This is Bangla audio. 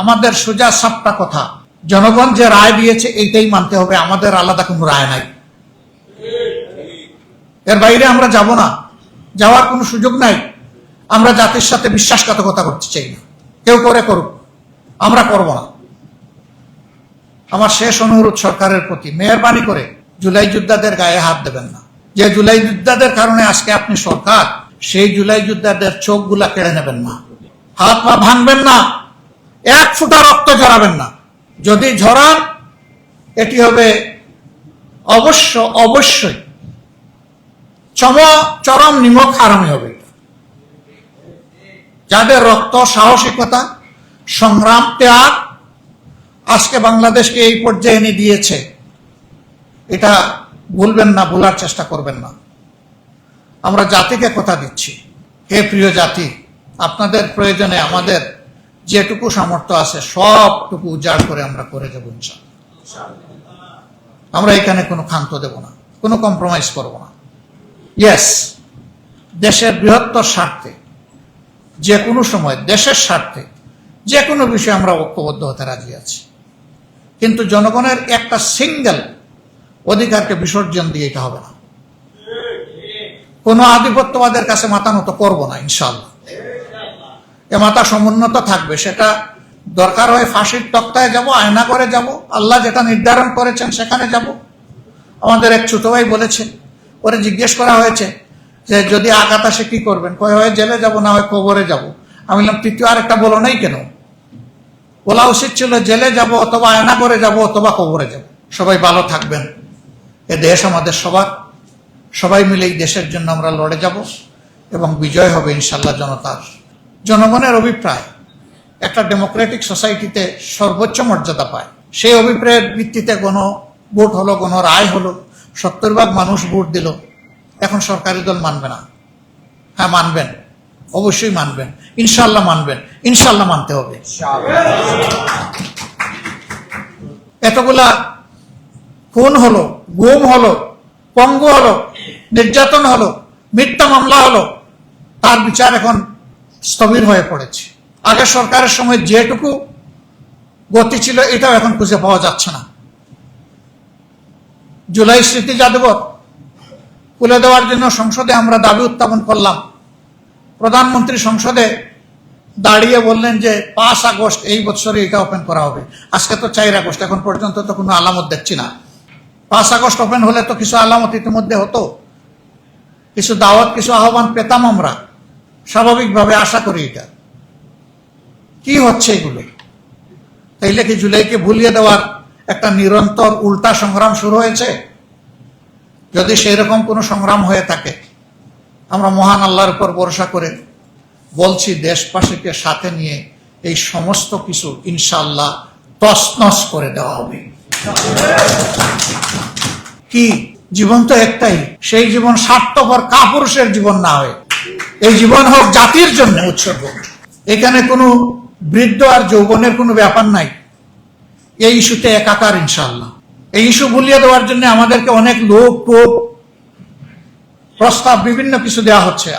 আমাদের সোজা সাপটা কথা, জনগণ যে রায় দিয়েছে এইটাই মানতে হবে, আমাদের আলাদা কোনো রায় নাই, এর বাইরে আমরা যাব না, যাওয়ার কোনো সুযোগ নাই। আমরা জাতির সাথে বিশ্বাসঘাতকতা করতে চাই না, কেউ করে করুক, আমরা করব না। আমার শেষ অনুরোধ সরকারের প্রতি, মেহরবানি করে জুলাই যোদ্ধাদের গায়ে হাত দেবেন না। যে জুলাই যোদ্ধাদের কারণে আজকে আপনি সরকার, সেই জুলাই যোদ্ধাদের চোখগুলা কেড়ে নেবেন না, হাত পা ভাঙবেন না, এক ফোঁটা রক্ত ঝরাবেন না। যদি ঝরান এটি হবে অবশ্যই চরম নিমক হারামি হবে। যাদের রক্ত, সাহসিকতা, সংগ্রাম, ত্যাগ আজকে বাংলাদেশকে এই পর্যায়ে এনে দিয়েছে, এটা ভুলবেন না, ভুলার চেষ্টা করবেন না। আমরা জাতিকে কথা দিচ্ছি, হে প্রিয় জাতি, আপনাদের প্রয়োজনে আমাদের যেটুকু সামর্থ্য আছে সবটুকু উজাড় করে আমরা করে যাবো ইনশাআল্লাহ। আমরা এখানে কোনো ক্ষান্ত দেব না, কোনো কম্প্রোমাইজ করব না। ইয়েস, দেশের বৃহত্তর স্বার্থে যে কোনো সময়, দেশের স্বার্থে যে কোনো বিষয়ে আমরা ঐক্যবদ্ধ হতে রাজি আছি, কিন্তু জনগণের একটা সিঙ্গেল অধিকারকে বিসর্জন দিয়ে এটা হবে না। কোনো আধিপত্যবাদের কাছে মাথা নত করব না ইনশাআল্লাহ। এ মাথা সমুন্নত থাকবে, সেটা দরকার হয় ফাঁসির তক্তায় যাব, আয়না করে যাব, আল্লাহ যেটা নির্ধারণ করেছেন সেখানে যাব। আমাদের এক ছোট ভাই বলেছে, ওরে জিজ্ঞেস করা হয়েছে যে যদি আঘাত আসে কি করবেন, কয় হয় জেলে যাব, না হয় কবরে যাব। আমি বললাম তৃতীয় আরেকটা বলো নাই কেন? বলা উচিত ছিল জেলে যাব, অথবা আয়না করে যাব, অথবা কবরে যাব। সবাই ভালো থাকবেন, এ দেশ আমাদের সবার, সবাই মিলে এই দেশের জন্য আমরা লড়ে যাব এবং বিজয় হবে ইনশাল্লাহ জনতার। জনগণের অভিপ্রায় একটা ডেমোক্রেটিক সোসাইটিতে সর্বোচ্চ মর্যাদা পায়। সেই অভিপ্রায়ের ভিত্তিতে ভোট হলো, রায় হলো, 70% মানুষ ভোট দিল। এখন সরকারি দল মানবে না? হ্যাঁ মানবেন, অবশ্যই মানবেন, ইনশাল্লাহ মানবেন, ইনশাল্লাহ মানতে হবে। এতগুলা খুন হলো, গুম হলো, পঙ্গু হলো, নির্যাতন হলো, মিথ্যা মামলা হলো, তার বিচার এখন স্থবির হয়ে পড়েছে। আগে সরকারের সময় যেটুকু গতি ছিল এটাও এখন খুঁজে পাওয়া যাচ্ছে না। জুলাই স্মৃতি জাদুঘর খুলে দেওয়ার জন্য সংসদে আমরা দাবি উত্থাপন করলাম। প্রধানমন্ত্রী সংসদে দাঁড়িয়ে বললেন যে 5 আগস্ট এই বছরে এটা ওপেন করা হবে। আজকে তো 4 আগস্ট, এখন পর্যন্ত তো কোনো আলামত দেখছি না। 5 আগস্ট ওপেন হলে তো কিছু আলামত ইতিমধ্যে হতো, কিছু দাওয়াত, কিছু আহ্বান পেতাম আমরা, স্বাভাবিকভাবে আশা করি। এটা কি হচ্ছে এগুলো? তাইলে কি জুলাইকে ভুলিয়ে দেওয়ার একটা নিরন্তর উল্টা সংগ্রাম শুরু হয়েছে? যদি সেই রকম কোনো সংগ্রাম হয়ে থাকে, আমরা মহান আল্লাহর উপর ভরসা করে বলছি, দেশবাসীকে সাথে নিয়ে এই সমস্ত কিছু ইনশাআল্লাহ তছনছ করে দেওয়া হবে। কি জীবন তো একটাই, সেই জীবন স্বার্থপর কাপুরুষের জীবন না হয়, এই জীবন হোক জাতির জন্য উৎসর্গ। এখানে কোনো বৃদ্ধ আর যৌবনের কোনো ব্যাপার নাই, এই ইস্যুতে একাকার ইনশাআল্লাহ। এই ইস্যু ভুলিয়ে দেওয়ার জন্য আমাদেরকে অনেক লোক, প্রস্তাব, বিভিন্ন কিছু দেওয়া হচ্ছে।